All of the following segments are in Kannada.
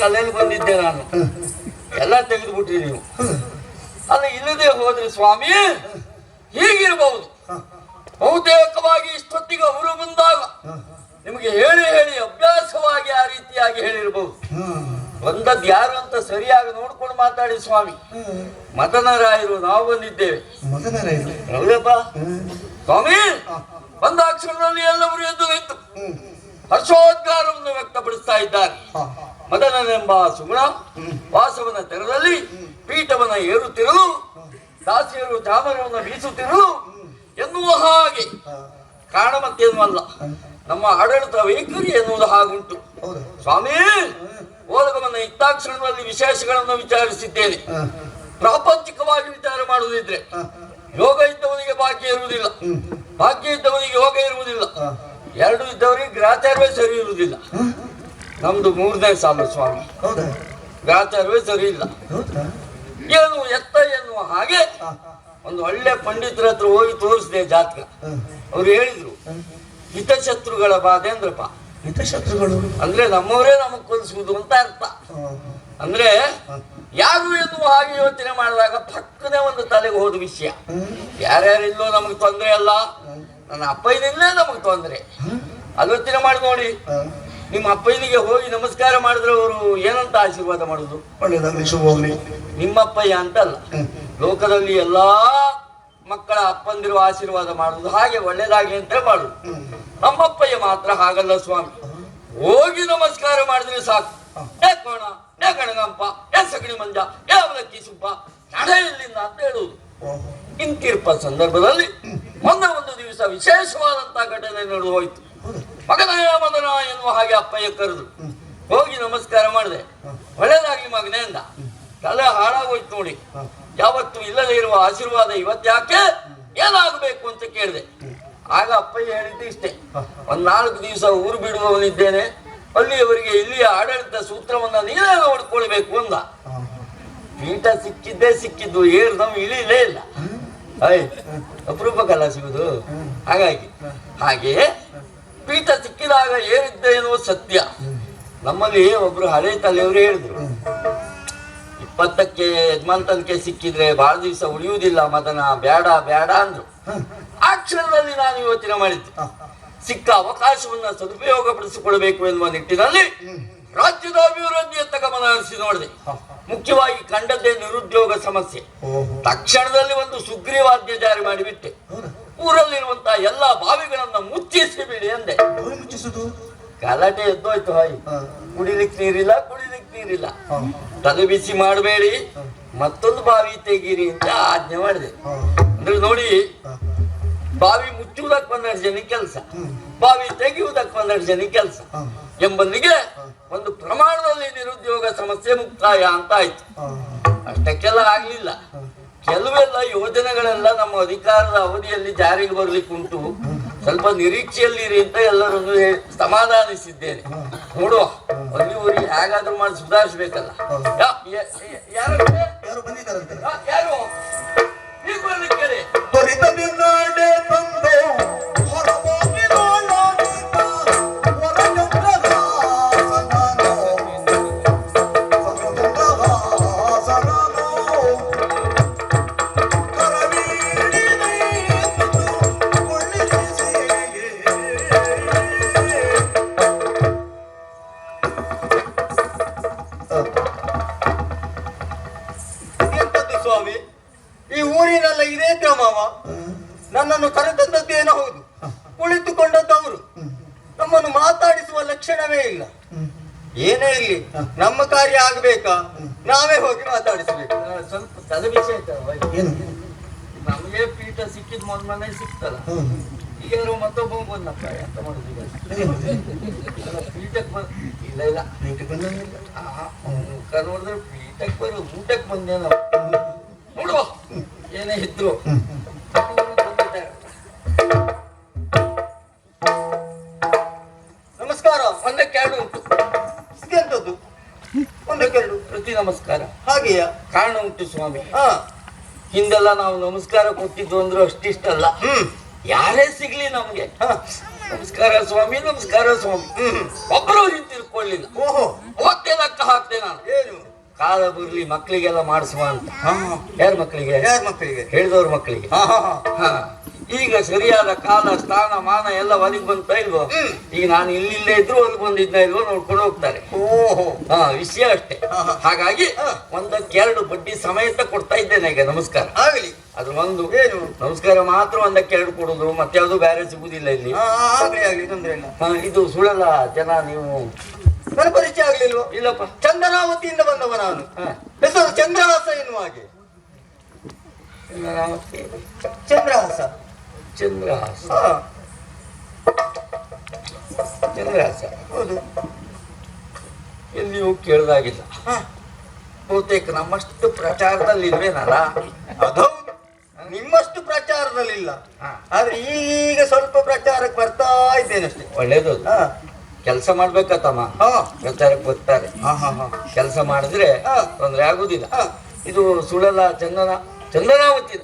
ತಲೆಯಲ್ಲಿ ಬಂದಿದ್ದೆ ನಾನು. ಎಲ್ಲ ತೆಗೆದುಬಿಟ್ರಿ ನೀವು. ಅಲ್ಲ, ಇಲ್ಲದೆ ಹೋದ್ರೆ ಸ್ವಾಮಿ ಹೀಗಿರಬಹುದು. ಬಹುತೇಕವಾಗಿ ಇಷ್ಟೊತ್ತಿಗೆ ಅವರು ಬಂದಾಗ ನಿಮಗೆ ಹೇಳಿ ಹೇಳಿ ಅಭ್ಯಾಸವಾಗಿ ಆ ರೀತಿಯಾಗಿ ಹೇಳಿರ್ಬಹುದು. ಬಂದದ್ದು ಯಾರು ಅಂತ ಸರಿಯಾಗಿ ನೋಡ್ಕೊಂಡು ಮಾತಾಡಿ ಸ್ವಾಮಿ. ಮದನರಾಯರು ನಾವು ಬಂದಿದ್ದೇವೆ. ಹೌದಪ್ಪ ಸ್ವಾಮಿ. ಬಂದ ಕ್ಷಣದಲ್ಲಿ ಎಲ್ಲವರು ಎದ್ದು ನಿಂತು ಹರ್ಷೋದ್ಗಾರವನ್ನು ವ್ಯಕ್ತಪಡಿಸ್ತಾ ಇದ್ದಾರೆ. ಮದನನೆಂಬ ಸುಗುಣ ವಾಸವನ ತೆರದಲ್ಲಿ ಪೀಠವನ್ನ ಏರುತ್ತಿರಲು, ದಾಸಿಯರು ಚಾಮರವನ್ನು ಬೀಸುತ್ತಿರಲು ಎನ್ನುವ ಹಾಗೆ ಕಾರಣ ಮತ್ತೇನು ಅಲ್ಲ, ನಮ್ಮ ಆಡಳಿತ ವೈಖರಿ ಎನ್ನುವುದು ಹಾಗುಂಟು. ಸ್ವಾಮಿ, ಓದಕವನ್ನ ಇತ್ತಾಕ್ಷಣದಲ್ಲಿ ವಿಶೇಷಗಳನ್ನು ವಿಚಾರಿಸಿದ್ದೇನೆ. ಪ್ರಾಪಂಚಿಕವಾಗಿ ವಿಚಾರ ಮಾಡುವುದಿದ್ರೆ ಯೋಗ ಇದ್ದವನಿಗೆ ಭಾಗ್ಯ ಇರುವುದಿಲ್ಲ, ಭಾಗ್ಯ ಇದ್ದವನಿಗೆ ಯೋಗ ಇರುವುದಿಲ್ಲ, ಎರಡು ಇದ್ದವರಿಗೆ ಗ್ರಾಚಾರವೇ ಸರಿ ಇರುವುದಿಲ್ಲ. ನಮ್ದು ಮೂರನೇ ಸಾಲು ಸ್ವಾಮಿ, ಗ್ರಾಚಾರವೇ ಸರಿ ಇಲ್ಲ. ಏನು ಎತ್ತ ಎನ್ನುವ ಹಾಗೆ ಒಂದು ಒಳ್ಳೆ ಪಂಡಿತರ ಹತ್ರ ಹೋಗಿ ತೋರಿಸಿದೆ ಜಾತಕ. ಅವ್ರು ಹೇಳಿದ್ರು ಹಿತಶತ್ರುಗಳ ಬಾಧೆ ಅಂದ್ರಪ್ಪ. ಹಿತಶತ್ರುಗಳು ಅಂದ್ರೆ ನಮ್ಮವರೇ ನಮಗ್ ಕೊಲಿಸುವುದು ಅಂತ ಅರ್ಥ. ಅಂದ್ರೆ ಯಾರು ಎನ್ನುವ ಹಾಗೆ ಯೋಚನೆ ಮಾಡಿದಾಗ ಪಕ್ಕನೆ ಒಂದು ತಲೆಗೆ ಹೋದ ವಿಷಯ. ಯಾರ್ಯಾರಿಲ್ಲೋ ನಮಗ್ ತೊಂದರೆ ಅಲ್ಲ, ನನ್ನ ಅಪ್ಪಯ್ಯನಿಲ್ಲೇ ನಮಗ್ ತೊಂದರೆ. ಅದು ಯೋಚನೆ ಮಾಡಿ ನೋಡಿ. ನಿಮ್ಮ ಅಪ್ಪಯ್ಯನಿಗೆ ಹೋಗಿ ನಮಸ್ಕಾರ ಮಾಡಿದ್ರೆ ಅವರು ಏನಂತ ಆಶೀರ್ವಾದ ಮಾಡುದು? ಒಳ್ಳೆಯದಾಗಲಿ, ಶುಭವಾಗಲಿ. ನಿಮ್ಮಪ್ಪಯ್ಯ ಅಂತ ಅಲ್ಲ, ಲೋಕದಲ್ಲಿ ಎಲ್ಲಾ ಮಕ್ಕಳ ಅಪ್ಪಂದಿರುವ ಆಶೀರ್ವಾದ ಮಾಡುದು ಹಾಗೆ ಒಳ್ಳೇದಾಗಿ ಅಂತ ಮಾಡುದು. ನಮ್ಮಪ್ಪಯ್ಯ ಮಾತ್ರ ಹಾಗಲ್ಲ ಸ್ವಾಮಿ. ಹೋಗಿ ನಮಸ್ಕಾರ ಮಾಡಿದ್ರೆ ಸಾಕು, ಏ ಕೋಣ, ಏ ಗಣಗಂಪ, ಏ ಸಗಣಿ ಮಂಜ, ಏ ಅವಲಕ್ಕಿ ಸುಬ್ಬ, ನಡೆ ಇಲ್ಲಿಂದ ಅಂತ ಹೇಳುವುದು. ಇಂತಿರ್ಪ ಸಂದರ್ಭದಲ್ಲಿ ಮೊನ್ನೆ ಒಂದು ದಿವಸ ವಿಶೇಷವಾದಂತಹ ಘಟನೆ ನಡೆದು ಹೋಯ್ತು. ಮಗನ ಮದನ ಎನ್ನುವ ಹಾಗೆ ಅಪ್ಪಯ್ಯ ಕರೆದು ಹೋಗಿ ನಮಸ್ಕಾರ ಮಾಡಿದೆ. ಒಳ್ಳೇದಾಗ್ಲಿ ಮಗನೇ ಅಂದ. ತಲೆ ಹಾಳಾಗೋಯ್ತು ನೋಡಿ. ಯಾವತ್ತು ಇಲ್ಲದೆ ಇರುವ ಆಶೀರ್ವಾದ ಇವತ್ತ್ಯಾಕೆ, ಏನಾಗಬೇಕು ಅಂತ ಕೇಳಿದೆ. ಆಗ ಅಪ್ಪಯ್ಯ ಹೇಳಿದ್ದು ಇಷ್ಟೇ, ಒಂದ್ 4 ದಿವಸ ಊರು ಬಿಡುವವನಿದ್ದೇನೆ, ಅಲ್ಲಿಯವರೆಗೆ ಇಲ್ಲಿಯ ಆಡಳಿತ ಸೂತ್ರವನ್ನ ನೀನೇ ನೋಡ್ಕೊಳ್ಬೇಕು ಅಂದ. ಪೀಠ ಸಿಕ್ಕಿದ್ದೇ ಸಿಕ್ಕಿದ್ದು, ಏರ್ದವ್ ಇಳಿಲೇ ಇಲ್ಲ. ಅಪರೂಪಕ್ಕಲ್ಲ ಸಿಗುದು. ಹಾಗೆ ಪೀಠ ಸಿಕ್ಕಿದಾಗ ಏರಿದ್ದೆ ಎನ್ನುವ ಸತ್ಯ. ನಮ್ಮಲ್ಲಿ ಒಬ್ರು ಹಳೆ ತಲೆಯವರು ಹೇಳಿದ್ರು, 20ಕ್ಕೆ ಯಜಮಾಂತನಕ್ಕೆ ಸಿಕ್ಕಿದ್ರೆ ಬಹಳ ದಿವಸ ಉಳಿಯುವುದಿಲ್ಲ ಮದನ, ಬೇಡ ಬೇಡ ಅಂದ್ರು. ಆ ಕ್ಷಣದಲ್ಲಿ ನಾನು ಯೋಚನೆ ಮಾಡಿದ್ದು, ಸಿಕ್ಕ ಅವಕಾಶವನ್ನ ಸದುಪಯೋಗ ಪಡಿಸಿಕೊಳ್ಳಬೇಕು ಎನ್ನುವ ನಿಟ್ಟಿನಲ್ಲಿ ರಾಜ್ಯದ ಅಭಿವೃದ್ಧಿಯತ್ತ ಗಮನ ಹರಿಸಿ ನೋಡಿದೆ. ಮುಖ್ಯವಾಗಿ ಕಂಡದ್ದೇ ನಿರುದ್ಯೋಗ ಸಮಸ್ಯೆ. ತಕ್ಷಣದಲ್ಲಿ ಒಂದು ಸುಗ್ರೀವಾಜ್ಞೆ ಜಾರಿ ಮಾಡಿಬಿಟ್ಟೆ. ಊರಲ್ಲಿರುವಂತಹ ಎಲ್ಲಾ ಬಾವಿಗಳನ್ನ ಮುಚ್ಚಿಸಿ ಬಿಡಿ ಅಂದೆ. ಗಲಾಟೆ ಎದ್ದೋಯ್ತು. ಕುಡಿಲಿಕ್ಕೆ ನೀರಿಲ್ಲ, ತಲೆ ಬಿಸಿ ಮಾಡಬೇಡಿ, ಮತ್ತೊಂದು ಬಾವಿ ತೆಗೀರಿ ಅಂತ ಆಜ್ಞೆ ಮಾಡಿದೆ. ಅಂದ್ರೆ ನೋಡಿ, ಬಾವಿ ಮುಚ್ಚುವುದಕ್ಕೆ 12 ಜನಕ್ಕೆ ಕೆಲಸ, ಬಾವಿ ತೆಗೆಯುವುದಕ್ಕೆ 12 ಜನಕ್ಕೆ ಕೆಲಸ ಎಂಬಲ್ಲಿಗೆ ಒಂದು ಪ್ರಮಾಣದಲ್ಲಿ ನಿರುದ್ಯೋಗ ಸಮಸ್ಯೆ ಮುಕ್ತಾಯ ಅಂತ ಆಯ್ತು. ಅಷ್ಟಕ್ಕೆಲ್ಲ ಆಗ್ಲಿಲ್ಲ. ಕೆಲವೆಲ್ಲ ಯೋಜನೆಗಳೆಲ್ಲ ನಮ್ಮ ಅಧಿಕಾರದ ಅವಧಿಯಲ್ಲಿ ಜಾರಿಗೆ ಬರ್ಲಿಕ್ಕೆ ಉಂಟು. ಸ್ವಲ್ಪ ನಿರೀಕ್ಷೆಯಲ್ಲಿರಿ ಅಂತ ಎಲ್ಲರನ್ನು ಸಮಾಧಾನಿಸಿದ್ದೇನೆ. ನೋಡುವ, ಅಲ್ಲಿವರೆಗೆ ಹೇಗಾದ್ರೂ ಮಾಡಿ ಸುಧಾರಿಸ್ಬೇಕಲ್ಲ. ಯಾರು ಬಂದಿದ್ದಾರಂತೆ? ಯಾರು ಈಗ ಬರ್ಲಿಕ್ಕೆ ನನ್ನನ್ನು ಕರೆತಂದದ್ದೇನೋ ಹೌದು, ಕುಳಿತುಕೊಂಡದ್ದವರು. ನಮ್ಮನ್ನು ಮಾತಾಡಿಸುವ ಲಕ್ಷಣವೇ ಇಲ್ಲ. ಏನೇ ಇಲ್ಲಿ ನಮ್ಮ ಕಾರ್ಯ ಆಗ್ಬೇಕಾ, ನಾವೇ ಹೋಗಿ ಮಾತಾಡಿಸ್ಬೇಕು. ಸ್ವಲ್ಪ ತಲೆ ವಿಷಯ ನಮಗೆ ಪೀಠ ಸಿಕ್ಕಿದ್ ಮೊನ್ನೆ ಸಿಕ್ತಲ್ಲ, ಈಗ ಮತ್ತೊಬ್ಬ ಬಂದಪ್ಪ ಅಂತ ಮಾಡುದು. ಪೀಠಕ್ಕೆ ಇಲ್ಲ ಮುಖ ನೋಡಿದ್ರೆ ಪೀಠಕ್ಕೆ ಬರು, ಊಟಕ್ಕೆ ಬಂದೇನ ನೋಡುವ ಏನೇ ಇದ್ರು. ನಮಸ್ಕಾರ. ಒಂದಕ್ಕೆರಡು ಉಂಟು. ಎಂತದ್ದು? ಒಂದಕ್ಕೆರಡು ಪ್ರತಿ ನಮಸ್ಕಾರ. ಹಾಗೆಯಾ? ಕಾರಣ ಉಂಟು ಸ್ವಾಮಿ. ಹಿಂದೆಲ್ಲ ನಾವು ನಮಸ್ಕಾರ ಕೊಟ್ಟಿದ್ದು ಅಂದ್ರೆ ಅಷ್ಟಿಷ್ಟಲ್ಲ. ಯಾರೇ ಸಿಗ್ಲಿ ನಮ್ಗೆ ನಮಸ್ಕಾರ ಸ್ವಾಮಿ, ನಮಸ್ಕಾರ ಸ್ವಾಮಿ, ಒಬ್ಬರು ಹಿಂತಿರ್ಕೊಳ್ಳಿಲ್ಲ. ಅವತ್ತೇ ಲೆಕ್ಕ ಹಾಕ್ದೆ ನಾನು. ಏನು? ಕಾಲ ಬರ್ಲಿ ಮಕ್ಕಳಿಗೆಲ್ಲ ಮಾಡಿಸುವ ಅಂತ. ಹಾ, ಯಾರ ಮಕ್ಕಳಿಗೆ? ಯಾರ ಮಕ್ಕಳಿಗೆ? ಹೇಳಿದವ್ರ ಮಕ್ಕಳಿಗೆ. ಹಾ ಹಾ ಹಾ. ಈಗ ಸರಿಯಾದ ಕಾಲ ಸ್ಥಾನ ಮಾನ ಎಲ್ಲ ಒಲಿಗೆ ಬಂತ ಇಲ್ವೋ? ಈಗ ನಾನು ಇಲ್ಲಿಲ್ಲೇ ಇದ್ರು ಒಲಿಗೆ ಬಂದಿದ್ದ ಇಲ್ವೋ ನೋಡ್ಕೊಂಡು ಹೋಗ್ತಾರೆ. ಓಹೋ, ವಿಷಯ ಅಷ್ಟೇ. ಹಾಗಾಗಿ ಒಂದಕ್ಕೆರಡು ಬಡ್ಡಿ ಸಮೇತ ಕೊಡ್ತಾ ಇದ್ದೇನೆ ಈಗ. ನಮಸ್ಕಾರ ಆಗಲಿ. ಅದ್ರ ಒಂದು ಏನು? ನಮಸ್ಕಾರ ಮಾತ್ರ ಒಂದಕ್ಕೆರಡು ಕೊಡುದು, ಮತ್ತೆ ಯಾವುದು ಬೇರೆ ಸಿಗುದಿಲ್ಲ ಇಲ್ಲಿ. ಆಗ್ಲಿ ಆಗ್ಲಿ, ತೊಂದ್ರೆ ಇಲ್ಲ. ಇದು ಸುಳ್ಳಲ್ಲ ಜನ. ನೀವು ನನ್ನ ಪರಿಚಯ ಆಗ್ಲಿಲ್ವ? ಇಲ್ಲಪ್ಪ. ಚಂದನಾವತಿಯಿಂದ ಬಂದವ ನಾನು. ಹೆಸರು ಚಂದ್ರಹಾಸ ಎನ್ನುವ ಹಾಗೆ. ಚಂದ್ರಹಾಸ. ಚಂದ್ರಹಾಸ. ಚಂದ್ರಹಾಸ. ಹೌದು. ಎಲ್ಲಿಯೂ ಕೇಳ್ದಾಗಿಲ್ಲ. ಬಹುತೇಕ ನಮ್ಮಷ್ಟು ಪ್ರಚಾರದಲ್ಲಿ ಇಲ್ವೇನಲ್ಲ? ಅದೌದು, ನಿಮ್ಮಷ್ಟು ಪ್ರಚಾರದಲ್ಲಿಲ್ಲ. ಆದ್ರೆ ಈಗ ಸ್ವಲ್ಪ ಪ್ರಚಾರಕ್ಕೆ ಬರ್ತಾ ಇದ್ದೇನಷ್ಟೇ. ಒಳ್ಳೇದು. ಕೆಲಸ ಮಾಡ್ಬೇಕತ್ತಮ್ಮ. ಪ್ರಚಾರಕ್ಕೆ ಬರ್ತಾರೆ. ಕೆಲಸ ಮಾಡಿದ್ರೆ ತೊಂದ್ರೆ ಆಗುದಿಲ್ಲ. ಇದು ಸುಳ್ಳಲ್ಲ. ಚಂದನಾವತಿ.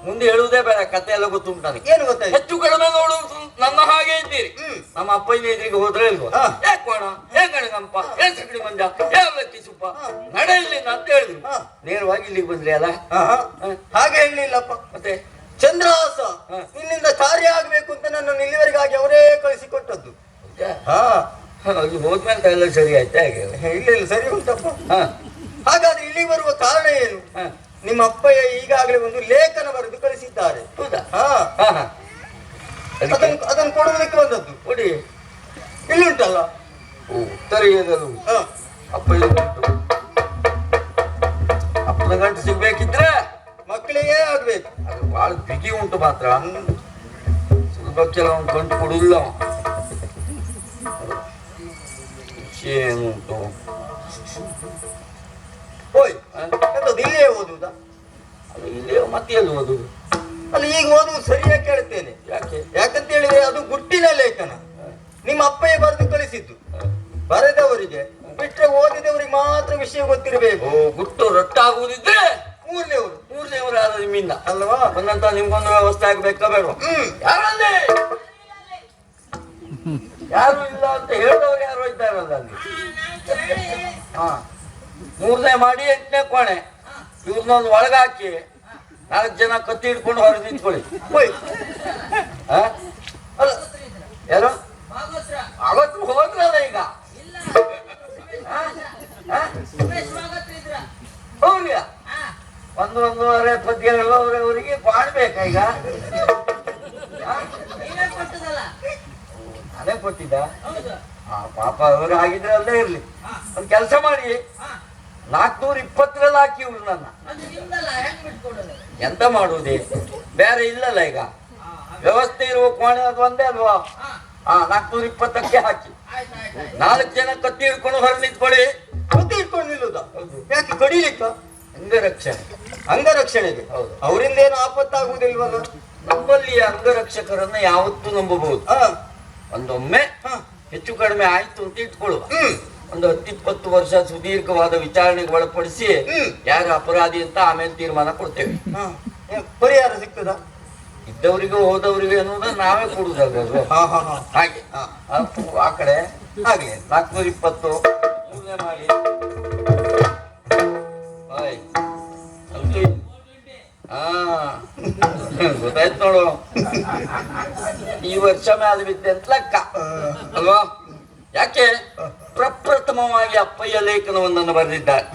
ಮುಂದೆ ಹೇಳುವುದೇ ಬೇಡ, ಕತೆ ಎಲ್ಲ ಗೊತ್ತುಂಟು ನನಗೆ. ಏನು ಗೊತ್ತಾಯ್ತು? ಹೆಚ್ಚು ಕಡಿಮೆ ನೋಡುವುದು ನನ್ನ ಹಾಗೆ ಇದ್ದೀರಿ. ನಮ್ಮ ಅಪ್ಪನ ಎದುರಿಗೆ ಹೋದ್ರೆ ಇಲ್ವಾ? ಯಾಕೆ ಕೋಣ, ಏನ್ ಗಣಗಂಪ, ಏನ್ ಸಗಡಿ ಮಂಜ, ಯಾವತ್ತಿ ಸುಪ್ಪ, ನಡೆ ಇಲ್ಲಿಂದ ಅಂತ ಹೇಳಿದ್ರು. ನೇರವಾಗಿ ಇಲ್ಲಿಗೆ ಬಂದ್ರಿ ಅಲ್ಲ? ಹಾಗೆ ಹೇಳಲಿಲ್ಲಪ್ಪ. ಮತ್ತೆ ಚಂದ್ರಹಾಸ ನಿನ್ನಿಂದ ಕಾರ್ಯ ಆಗ್ಬೇಕು ಅಂತ ನನ್ನನ್ನು ಇಲ್ಲಿವರೆಗಾಗಿ ಅವರೇ ಕಳಿಸಿಕೊಟ್ಟದ್ದು. ಅಲ್ಲಿ ಹೋದ್ಮೇಲೆ ಎಲ್ಲ ಸರಿ ಆಯ್ತಾ? ಹೇಗೆ? ಇಲ್ಲ ಇಲ್ಲ, ಸರಿ ಉಂಟಪ್ಪ. ಹಾಗಾದ್ರೆ ಇಲ್ಲಿ ಬರುವ ಕಾರಣ ಏನು? ನಿಮ್ಮ ಅಪ್ಪಯ್ಯ ಈಗಾಗಲೇ ಒಂದು ಲೇಖನ ಬರೆದು ಕಳಿಸಿದ್ದಾರೆ. ಹೌದಾ? ಅದನ್ನು ಕೊಡುವುದಕ್ಕೆ ಬಂದದ್ದು. ಕೊಡಿ. ಇಲ್ಲಿ ಉಂಟಲ್ಲ. ಉತ್ತರಿಯದಲ್ಲೂ ಅಪ್ಪ ಉಂಟು. ಅಪ್ಪನ ಗಂಟು ಸಿಗ್ಬೇಕಿದ್ರೆ ಮಕ್ಕಳಿಗೆ ಆಗ್ಬೇಕು. ಅದು ಬಹಳ ಬಿಗಿ ಉಂಟು ಮಾತ್ರ. ಸ್ವಲ್ಪ ಕೆಲವೊಂದು ಗಂಟು ಕೊಡುದಿಲ್ಲ. ಏನುಂಟು? ಹೋಯ್, ಎಂತದ್ದು ಇಲ್ಲಿಯೇ ಓದುವುದಾ? ಅದು ಇಲ್ಲಿಯೇ ಮತ್ತೆ ಎಲ್ಲಿ ಓದುದು? ಅಲ್ಲಿ ಈಗ ಓದುವುದು ಸರಿಯಾಗಿ ಕೇಳ್ತೇನೆ. ಯಾಕೆ? ಯಾಕಂತ ಹೇಳಿದ್ರೆ ಅದು ಗುಟ್ಟಿನ ಲೇಖನ. ನಿಮ್ಮ ಅಪ್ಪಯ್ಯ ಬರೆದು ಕಳಿಸಿದ್ದು. ಬರೆದವರಿಗೆ ಬಿಟ್ಟರೆ ಓದಿದವರಿಗೆ ಮಾತ್ರ ವಿಷಯ ಗೊತ್ತಿರಬೇಕು. ಗುಟ್ಟು ರೊಟ್ಟಾಗುವುದಿದ್ರೆ ಮೂರನೇವರು ಆದ ನಿಮ್ಮಿಂದ ಅಲ್ವಾ? ಒಂದಂತ ನಿಮ್ಗೊಂದು ವ್ಯವಸ್ಥೆ ಆಗ್ಬೇಕಾ ಬೇಡ? ಯಾರಲ್ಲಿ ಯಾರು ಇಲ್ಲ ಅಂತ ಹೇಳಿದವರು ಯಾರು ಇದ್ದಾರಲ್ಲ ಅಲ್ಲಿ. ಮೂರನೇ ಮಾಡಿ 8ನೇ ಕೋಣೆ. ಇವ್ರನ್ನೊಂದು ಒಳಗಾಕಿ 4 ಜನ ಕತ್ತಿ ಹಿಡ್ಕೊಂಡು ಹೊರಗೆ ನಿಂತ್ಕೊಳ್ಳಿ. ಅಲ್ಲ ಯಾರು ಅವತ್ತು ಹೋದ್ರಲ್ಲ ಈಗ. ಹೌದಾ? 1-1.5 ಪದ್ಯಗಳು ಅವರಿಗೆ ಮಾಡ್ಬೇಕಾ ಈಗ? ನಾನೇ ಕೊಟ್ಟಿದ್ದ? ಪಾಪ ಅವರು ಆಗಿದ್ರೆ ಅಲ್ಲೇ ಇರ್ಲಿ. ಒಂದು ಕೆಲಸ ಮಾಡಿ 420ರಲ್ಲಿ ಹಾಕಿ ಇವ್ರು ನನ್ನ. ಎಂತ ಮಾಡುವುದೇ? ಬೇರೆ ಇಲ್ಲಲ್ಲ ಈಗ. ವ್ಯವಸ್ಥೆ ಇರುವ ಕೋಣೆ ಅದು ಒಂದೇ ಅಲ್ವಾ? 420ಕ್ಕೆ ಹಾಕಿ 4 ಜನ ಕತ್ತಿ ಹಿಡ್ಕೊಂಡು ಹೊರ ನಿಂತ್ಕೊಳ್ಳಿ. ಕತ್ತಿ ಹಿಡ್ಕೊಂಡು ನಿಲ್ಲುದ? ಯಾಕೆ? ಕಡಿಲಿಕ್ಕ? ಅಂಗರಕ್ಷಣೆ. ಅಂಗರಕ್ಷಣೆಗೆ? ಹೌದು. ಅವರಿಂದ ಏನು ಆಪತ್ತಾಗುವುದಿಲ್ವಲ್ಲ? ನಮ್ಮಲ್ಲಿ ಅಂಗರಕ್ಷಕರನ್ನ ಯಾವತ್ತೂ ನಂಬಬಹುದು. ಒಂದೊಮ್ಮೆ ಹೆಚ್ಚು ಕಡಿಮೆ ಆಯ್ತು ಅಂತ ಇಟ್ಕೊಳ್ಳುವ. ಒಂದು 10-20 ವರ್ಷ ಸುದೀರ್ಘವಾದ ವಿಚಾರಣೆಗೆ ಒಳಪಡಿಸಿ ಯಾರು ಅಪರಾಧಿ ಅಂತ ಆಮೇಲೆ ತೀರ್ಮಾನ ಕೊಡ್ತೇವೆ. ಪರಿಹಾರ ಸಿಗ್ತದ? ಇದ್ದವರಿಗೂ ಹೋದವರಿಗೂ ಅನ್ನೋದು ನಾವೇ ಕೊಡುದಲ್ವ? ಹಾಗೆ ಆ ಕಡೆ ಹಾಗೆ 420 ಮಾಡಿ ಗೊತ್ತಾಯ್ತು ನೋಡು. ಈ ವರ್ಷ ಮೇಲೆ ಬಿದ್ದೆ ಅಂತ ಲೆಕ್ಕ ಅಲ್ವಾ? ಯಾಕೆ? ಪ್ರಪ್ರಥಮವಾಗಿ ಅಪ್ಪಯ್ಯ ಲೇಖನವೊಂದನ್ನು ಬರೆದಿದ್ದಾರೆ.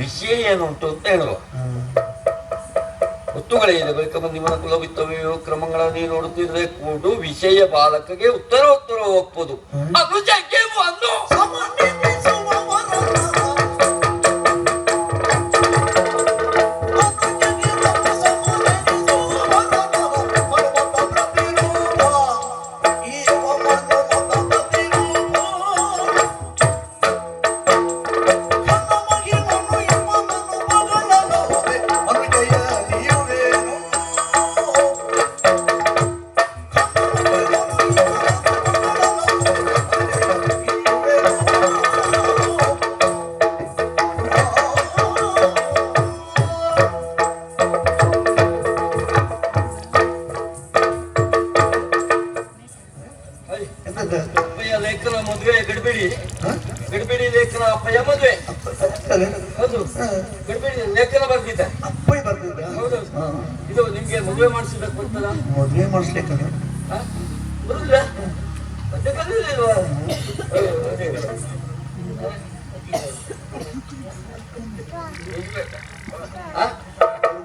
ವಿಷಯ ಏನುಂಟು ಅಂತ ಹೇಳುವ. ಒತ್ತುಗಳೇ ಇದೆ ಬಳಿಕ ಬಂದಿವನ ಕುಲವಿತ್ತವೆಯೋ ಕ್ರಮಗಳನ್ನು ನೋಡುತ್ತಿರದೆ ಕೂಡು ವಿಷಯ ಬಾಲಕಗೆ ಉತ್ತರ ಒಪ್ಪುದು ಅದು ಜಗ್ಗೆ ಒಂದು ಹೌದು ಗಡಿಬಿಡಿ ಲೇಖನ ಬರ್ತಿದ್ದ. ಅಪ್ಪಯ್ಯ ಬರ್ತಿದ್ದ. ಹೌದು. ಇದು ನಿಮ್ಗೆ ಮದುವೆ ಮಾಡಿಸಿದಕ್ಕೆ ಬರ್ತದ? ಮದುವೆ ಮಾಡಿಸ್ಲಿಕ್ಕ ಬರುದಿಲ್ಲ ಮತ್ತೆ ಕಲಿಲಿಲ್ವಾ?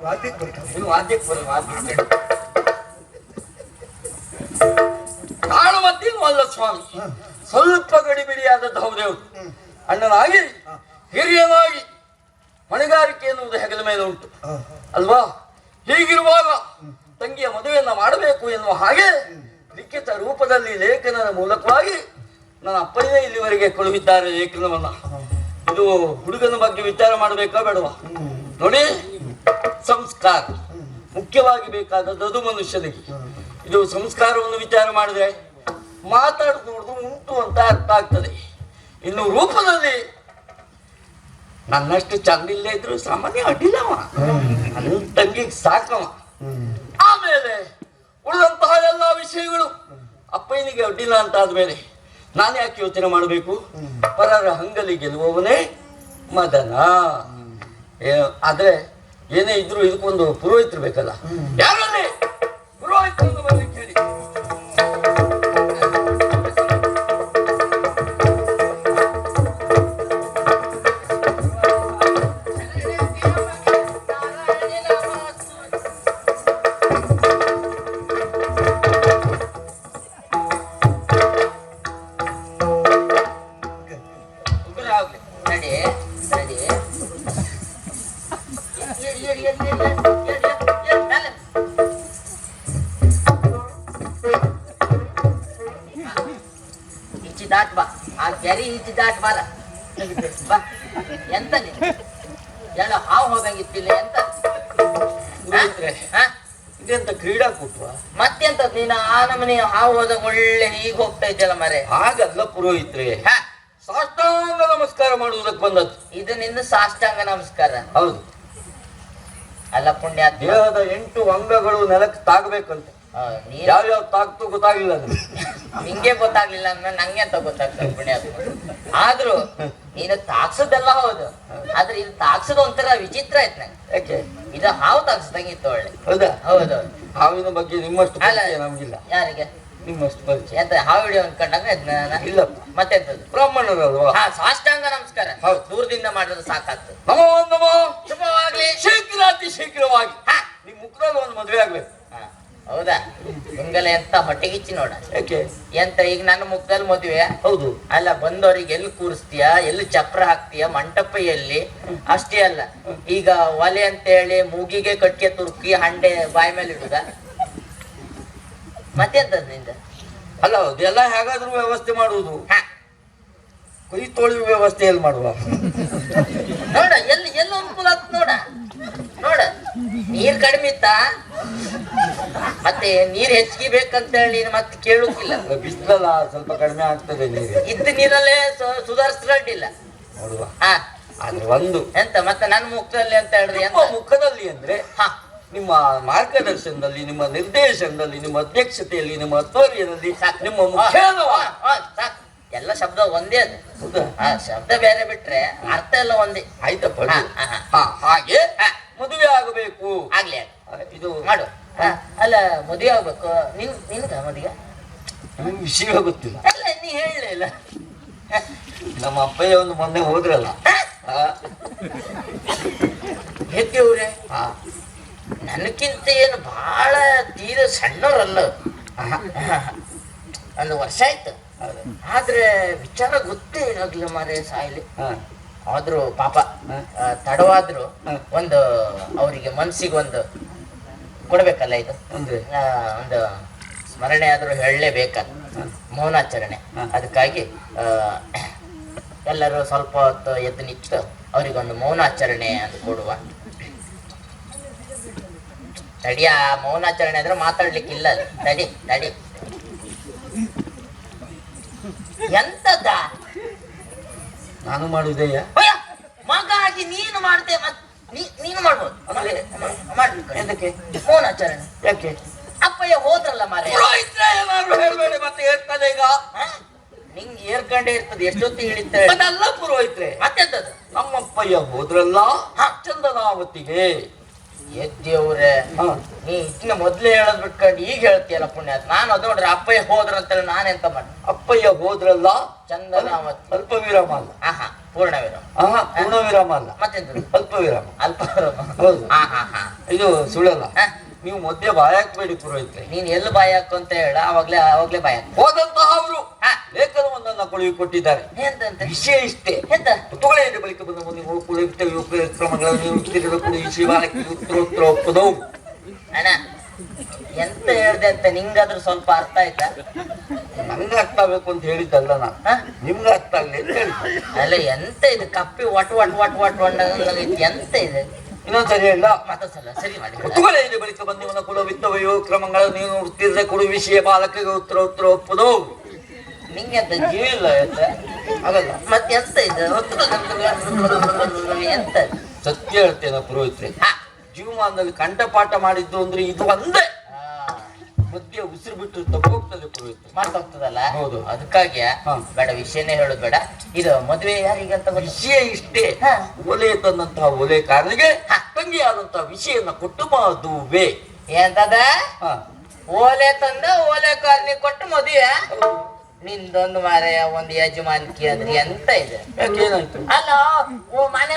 ವಾದ್ಯಕ್ಕೆ ಬರ್ತಾನೆ. ನೀವು ವಾದ್ಯಕ್ಕೆ ಬರೋ ವಾದ್ಯಕ್ಕೆ ಕಾಳು ಮತ್ತೇನು ಅಲ್ಲ ಸ್ವಾಮಿ, ಸ್ವಲ್ಪ ಗಡಿಬಿಡಿಯಾದದ್ದು ಹೌದೇವು. ಅಣ್ಣನಾಗಿ ಹಿರಿಯನಾಗಿ ಹೊಣೆಗಾರಿಕೆ ಎನ್ನುವುದು ಹೆಗಲ ಮೇಲೆ ಉಂಟು ಅಲ್ವಾ? ಹೀಗಿರುವಾಗ ತಂಗಿಯ ಮದುವೆಯನ್ನ ಮಾಡಬೇಕು ಎನ್ನುವ ಹಾಗೆ ಲಿಖಿತ ರೂಪದಲ್ಲಿ ಲೇಖನದ ಮೂಲಕವಾಗಿ ನನ್ನ ಅಪ್ಪನೇ ಇಲ್ಲಿವರೆಗೆ ಕಳುಹಿದ್ದಾರೆ ಲೇಖನವನ್ನ. ಇದು ಹುಡುಗನ ಬಗ್ಗೆ ವಿಚಾರ ಮಾಡಬೇಕಾ ಬೇಡವಾ? ನೋಡಿ, ಸಂಸ್ಕಾರ ಮುಖ್ಯವಾಗಿ ಬೇಕಾದದ್ದು ಅದು ಮನುಷ್ಯನಿಗೆ. ಇದು ಸಂಸ್ಕಾರವನ್ನು ವಿಚಾರ ಮಾಡಿದ್ರೆ ಮಾತಾಡುದು ಉಂಟು ಅಂತ ಅರ್ಥ ಆಗ್ತದೆ. ಇನ್ನು ರೂಪದಲ್ಲಿ ನನ್ನಷ್ಟು ಚಂದ ಇಲ್ಲೇ ಇದ್ರು ಸಾಮಾನ್ಯ ಅಡ್ಡಿಲ್ಲವ, ನನ್ನ ತಂಗಿಗೆ ಸಾಕವ. ಆಮೇಲೆ ಉಳಿದಂತಹ ಎಲ್ಲ ವಿಷಯಗಳು ಅಪ್ಪಯ್ಯನಿಗೆ ಅಡ್ಡಿಲ್ಲ ಅಂತ ಆದ್ಮೇಲೆ ನಾನು ಯಾಕೆ ಯೋಚನೆ ಮಾಡಬೇಕು? ಪರರ ಹಂಗಲಿ ಗೆಲ್ಲುವವನೇ ಮದನ. ಆದ್ರೆ ಏನೇ ಇದ್ರು ಇದಕ್ಕೊಂದು ಪುರೋಹಿತರು ಬೇಕಲ್ಲ. ಯಾರಲ್ಲಿ ಪುರೋಹಿತರನ್ನು ಬರ್ಲಿಕ್ಕೆ ಹೇಳಿ. ದಾಟ್ ಬಾ, ಆ ಕೆರಿ ಈಚೆ ದಾಟ್ ಬಾರ ಬಾ. ಎಂತ ಎಲ್ಲ ಹಾವು ಹೋದಂಗಿತ್ತಿಲ್ಲ ಎಂತ ಇದೆಂತ ಕ್ರೀಡಾಕೂಟವ? ಮತ್ತೆಂತ ನೀನು ಆ ನಮನಿ ಹಾವು ಹೋದಾಗ ಒಳ್ಳೆ ಈಗ ಹೋಗ್ತಾ ಇದ್ದಲ್ಲ ಮರೆ. ಹಾಗಲ್ಲ ಪುರೋಹಿತ್ರೆ, ಸಾಷ್ಟಾಂಗ ನಮಸ್ಕಾರ ಮಾಡುವುದಕ್ಕೆ ಬಂದದ್ದು. ಇದು ನಿಂದು ಸಾಷ್ಟಾಂಗ ನಮಸ್ಕಾರ. ಹೌದು. ಅಲ್ಲ ಪುಣ್ಯ, ದೇಹದ 8 ಅಂಗಗಳು ನೆಲಕ್ಕೆ ತಾಗಬೇಕಂತ. ಯಾವ್ಯಾವ ತಾಗ್ತು ಗೊತ್ತಾಗಿಲ್ಲ ನಿಂಗೆ ಗೊತ್ತಾಗ್ಲಿಲ್ಲ ಅಂದ್ರೆ ನಂಗೆ ಅಂತ ಗೊತ್ತಾಗ್ತದೆ ಪುಣ್ಯ. ಆದ್ರೂ ನೀನು ತಾಕ್ಸದೆಲ್ಲ ಹೌದು, ಆದ್ರೆ ಇದು ತಾಕ್ಸದ ಒಂಥರ ವಿಚಿತ್ರ ಆಯ್ತು ನಂಗೆ. ಯಾಕೆ? ಇದು ಹಾವು ತಾಕ್ಸದಂಗಿತ್ತು ಒಳ್ಳೆ. ಹೌದಾ? ಹೌದು. ಹಾವಿನ ಬಗ್ಗೆ ನಿಮ್ಮಷ್ಟು ಪರಿಚಯ ನಮ್ಗಿಲ್ಲ. ಯಾರಿಗೆ? ನಿಮ್ಮಷ್ಟು ಪರಿಚಯ. ಎಂತ ಹಾವು ಹಿಡಿಯೋ ಅನ್ಕೊಂಡಾಗ ಇಲ್ಲಪ್ಪ. ಮತ್ತೆಂತದ್ದು? ಬ್ರಾಹ್ಮಣರಲ್ವಾ? ಹಾ, ಸಾಷ್ಟಾಂಗ ನಮಸ್ಕಾರ. ಹೌದು. ದೂರದಿಂದ ಮಾಡಿದ್ರೆ ಸಾಕಾಗ್ತದೆ. ನಮೋ ನಮೋ. ಶುಭವಾಗ್ಲಿ. ಶೀಘ್ರಾತಿ ಶೀಘ್ರವಾಗಿ ನಿಮ್ ಮುಖದಲ್ಲಿ ಒಂದು ಮದುವೆ ಆಗ್ಬೇಕು. ಹೌದಾ? ನಿಮ್ಗೆಲ್ಲ ಎಂತ ಹೊಟ್ಟೆಗಿಚ್ಚಿ ನೋಡ. ಯಾಕೆ? ಎಂತ ಈಗ ನನ್ನ ಮುಖದಲ್ಲಿ ಮದುವೆ? ಹೌದು. ಅಲ್ಲ, ಬಂದವರಿಗೆ ಎಲ್ಲಿ ಕೂರಿಸ್ತೀಯ, ಎಲ್ಲಿ ಚಪ್ರ ಹಾಕ್ತೀಯ, ಮಂಟಪ ಎಲ್ಲಿ? ಅಷ್ಟೇ ಅಲ್ಲ, ಈಗ ಒಲೆ ಅಂತ ಹೇಳಿ ಮೂಗಿಗೆ ಕಟ್ಗೆ ತುರ್ಕಿ ಹಂಡೆ ಬಾಯಿ ಮೇಲೆ ಇಡುದ? ಮತ್ತೆಂತದ್ ನಿಂದ? ಅಲ್ಲ, ಅದೆಲ್ಲ ಹೇಗಾದ್ರೂ ವ್ಯವಸ್ಥೆ ಮಾಡುವುದು. ಕೈ ತೊಳೆಯುವ ವ್ಯವಸ್ಥೆ ಎಲ್ಲಿ ಮಾಡುವ? ನೋಡ ಎಲ್ಲಿ ಎಲ್ಲ ಅನುಕೂಲ ಆತ್ ನೋಡ. ನೋಡ, ನೀರ್ ಕಡಿಮೆ ಇತ್ತ, ಮತ್ತೆ ನೀರ್ ಹೆಚ್ಚಿಗೆ ಬೇಕಂತ ಹೇಳಿ ಮತ್ತೆ ಕೇಳುತ್ತಿಲ್ಲ. ಬಿಸಿಲಲ್ಲ, ಸ್ವಲ್ಪ ಕಡಿಮೆ ಆಗ್ತದೆ ನೀರು. ಇದ್ದ ನೀರಲ್ಲೇ ಸುಧಾರಿಸ್ರಡ್ಡಿಲ್ಲ ನೋಡುವ. ಹಾ, ಆದ್ರೆ ಒಂದು ಎಂತ ಮತ್ತೆ ನನ್ನ ಮುಖದಲ್ಲಿ ಅಂತ ಹೇಳಿದ್ರೆ ನಿಮ್ಮ ಮುಖದಲ್ಲಿ ಅಂದ್ರೆ ಹಾ, ನಿಮ್ಮ ಮಾರ್ಗದರ್ಶನದಲ್ಲಿ, ನಿಮ್ಮ ನಿರ್ದೇಶನದಲ್ಲಿ, ನಿಮ್ಮ ಅಧ್ಯಕ್ಷತೆಯಲ್ಲಿ, ನಿಮ್ಮ ಅಧ್ವರ್ಯದಲ್ಲಿ, ನಿಮ್ಮ ಸಾಕು. ಎಲ್ಲ ಶಬ್ದ ಒಂದೇ ಅದು. ಶಬ್ದ ಬೇರೆ ಬಿಟ್ರೆ ಅರ್ಥ ಎಲ್ಲ ಒಂದೇ. ಆಯ್ತಪ್ಪ. ಹಾಗೆ ಮದುವೆ ಆಗಬೇಕು. ಆಗ್ಲಿ, ಇದು ಮಾಡು. ಅಲ್ಲ, ಮದುವೆ ಆಗ್ಬೇಕು. ನಿನ್ಗ ಮದುವೆ ವಿಷಯ ಗೊತ್ತಿಲ್ಲ. ಅಲ್ಲ, ನೀ ಹೇಳಲಿಲ್ಲ. ನಮ್ಮ ಅಪ್ಪಯ್ಯ ಒಂದು ಮೊನ್ನೆ ಹೋದ್ರಲ್ಲ, ಹೆದ್ದೆವ್ರೆ ನನಕ್ಕಿಂತ ಏನು ಬಹಳ ತೀರ ಸಣ್ಣವ್ರಲ್ಲ. 1 ವರ್ಷ ಆಯ್ತು. ಆದ್ರೆ ವಿಚಾರ ಗೊತ್ತೇ ಇರಾಗ್ಲಿಲ್ಲ ಮಾರೇ ಸಾಯ್ಲಿ. ಆದ್ರೂ ಪಾಪ ತಡವಾದ್ರು ಒಂದು ಅವರಿಗೆ ಮನ್ಸಿಗೆ ಒಂದು ಕೊಡ್ಬೇಕಲ್ಲ, ಇದು ಒಂದು ಸ್ಮರಣೆ ಆದ್ರೂ ಹೇಳಲೇಬೇಕಲ್ಲ, ಮೌನಾಚರಣೆ. ಅದಕ್ಕಾಗಿ ಎಲ್ಲರೂ ಸ್ವಲ್ಪ ಹೊತ್ತು ಎದ್ದು ನಿಂತು ಅವರಿಗೊಂದು ಮೌನಾಚರಣೆ ಅಂತ ಕೊಡುವ. ತಡಿಯ, ಮೌನಾಚರಣೆ ಅಂದ್ರೆ ಮಾತಾಡ್ಲಿಕ್ಕಿಲ್ಲ. ತಡಿ ತಡಿ. ಎಂತದ ನಾನು ಮಾಡುವುದಯ್ಯ? ಮಗ ಆಗಿ ನೀನು ಮಾಡ್ತೆ, ನೀನು ಮಾಡ್ಬೋದು. ಎಂತಕ್ಕೆ ಮೌನಾಚರಣೆ? ಯಾಕೆ? ಅಪ್ಪಯ್ಯ ಹೋದ್ರಲ್ಲ ಮಾರೇ. ಏನಾದ್ರು ಹೇಳ್ಬೇಡಿ, ಮತ್ತೆ ಹೇಳ್ತದೆ ಈಗ. ನಿಂಗೆ ಏರ್ಕಂಡೇ ಇರ್ತದೆ ಎಷ್ಟೊತ್ತಿಗೆ ಇಳಿತಾರೆ ಅದೆಲ್ಲ ಪುರೋಹಿತ್ರೆ. ಮತ್ತೆಂತದ್ದು ನಮ್ಮಪ್ಪಯ್ಯ ಹೋದ್ರಲ್ಲ ಚಂದನಾವತಿಗೆ. ಎದ್ದೇವ್ರೆ ನೀ ಇನ್ನ ಮೊದ್ಲೇ ಹೇಳದ್ ಬಿಟ್ಕೊಂಡು ಈಗ ಹೇಳ್ತೀಯಲ್ಲ ಪುಣ್ಯ. ನಾನು ಅದು ನೋಡ್ರಿ ಅಪ್ಪಯ್ಯ ಹೋದ್ರ ಅಂತೇಳಿ ನಾನೆಂತ ಮಾಡಿ. ಅಪ್ಪಯ್ಯ ಹೋದ್ರಲ್ಲ ಚಂದನಾವತಿ ಅಲ್ಪ ವಿರಾಮ ಅಲ್ಲ. ಆಹಾ ಪೂರ್ಣ ವಿರಾಮ. ಪೂರ್ಣ ವಿರಾಮ ಅಲ್ಲ, ಮತ್ತೆಂತದ್ದು ಅಲ್ಪ ವಿರಾಮ. ಅಲ್ಪ ವಿರಾಮ. ಹೌದು. ಹಾ ಇದು ಸುಳ್ಳಲ್ಲ. ನೀವು ಮಧ್ಯೆ ಬಾಯಾಕ್ಬೇಡಿ ಪುರೋಹಿತ್ರೆ. ನೀನ್ ಎಲ್ಲಿ ಬಾಯಿ ಹಾಕು ಅಂತ ಹೇಳ ಅವಾಗ್ಲೇ ಬಾಯಿ ಹಾಕು. ಹೋದಂತಹ ಅವರು ಲೇಖನವನ್ನ ಕೊಡುಗೆ ಕೊಟ್ಟಿದ್ದಾರೆ. ಎಂತ ವಿಷಯ ಇಷ್ಟೇ. ಎಂತ ತೊಳೆಯದ ಬಳಿಕ ಬಂದ ಮುಂದೆ ಕ್ರಮಗಳನ್ನು ಶಿವಾಲಕ್ಕೆ ಉತ್ತರೋತ್ತರ ಒಪ್ಪದವು. ಅಣ್ಣ ಎಂತ ಹೇಳ್ದೆ ಅಂತ ನಿಂಗಾದ್ರೂ ಸ್ವಲ್ಪ ಅರ್ಥ ಆಯ್ತಾ? ನಂಗೆ ಅರ್ಥ ಆಗ್ಬೇಕು ಅಂತ ಹೇಳಿದ್ದಲ್ಲ ನಾನು, ನಿಮ್ಗೆ ಅರ್ಥ ಆಗ್ಲಿ ಅಂತ ಹೇಳಿ. ಅಲ್ಲ ಎಂತ ಇದು ಕಪ್ಪಿ ಒಟ್ ಒಟ್ ಒಟ್ ಒಟ್ ಎಂತ ಇದೆ? ಇನ್ನೊಂದ್ಸರಿ ಇಲ್ಲ ಮತ್ತೊಂದ್ಸಲ ಸರಿ ಮಾಡಿ. ತೊಳೆಯದ ಬಳಿಕ ಬಂದವನ ಕುಲವಿತ್ತವಯೋ ಕ್ರಮಗಳನ್ನು ನೀವು ನೋಡ್ತಿದ್ರೆ ಕೊಡು ವಿಷಯ ಬಾಲಕಿಗೆ ಉತ್ತರ ಒಪ್ಪದವು. ನಿಂಗೆ ಅಂತ ಜೀವ ಇಲ್ಲ ಆಗಲ್ಲ. ಮತ್ತೆ ಎಂತ ಇದೆ ಎಂತ? ಸತ್ಯ ಹೇಳ್ತೇನೆ ಪುರೋಹಿತ್ರೆ, ಜೀವಮಾನದಲ್ಲಿ ಕಂಠಪಾಠ ಮಾಡಿದ್ದು ಅಂದ್ರೆ ಇದು ಒಂದೇ. ಮಧ್ಯ ಉಸಿರು ಬಿಟ್ಟು ತಪ್ಪೋಗ್ತದೆ ಪುರೋಹಿತ್ರೆ. ಮರ್ತೋಗ್ತದಲ್ಲ. ಹೌದು. ಅದಕ್ಕಾಗಿ ಬೇಡ ವಿಷಯನೇ ಹೇಳುದು ಬೇಡ. ಇದು ಮದುವೆ ಯಾರಿಗಂತ ವಿಷಯ ಇಷ್ಟೇ. ಒಲೆ ತಂದಂತಹ ಒಲೆಕಾರನಿಗೆ ತಂಗಿಯಾದಂತಹ ವಿಷಯನ ಕೊಟ್ಟು ಮದುವೆ. ಎಂತದ ಓಲೆ ತಂದ ಓಲೆ ಕಾರ್ನಿ ಕೊಟ್ಟು ಮದುವೆ? ನಿಂದೊಂದು ಮಾರೆಯ ಒಂದು ಯಜಮಾನಿಕೆ ಅಂದ್ರೆ ಎಂತ ಇದೆ? ಏನಾಯ್ತು? ಅಲ್ಲ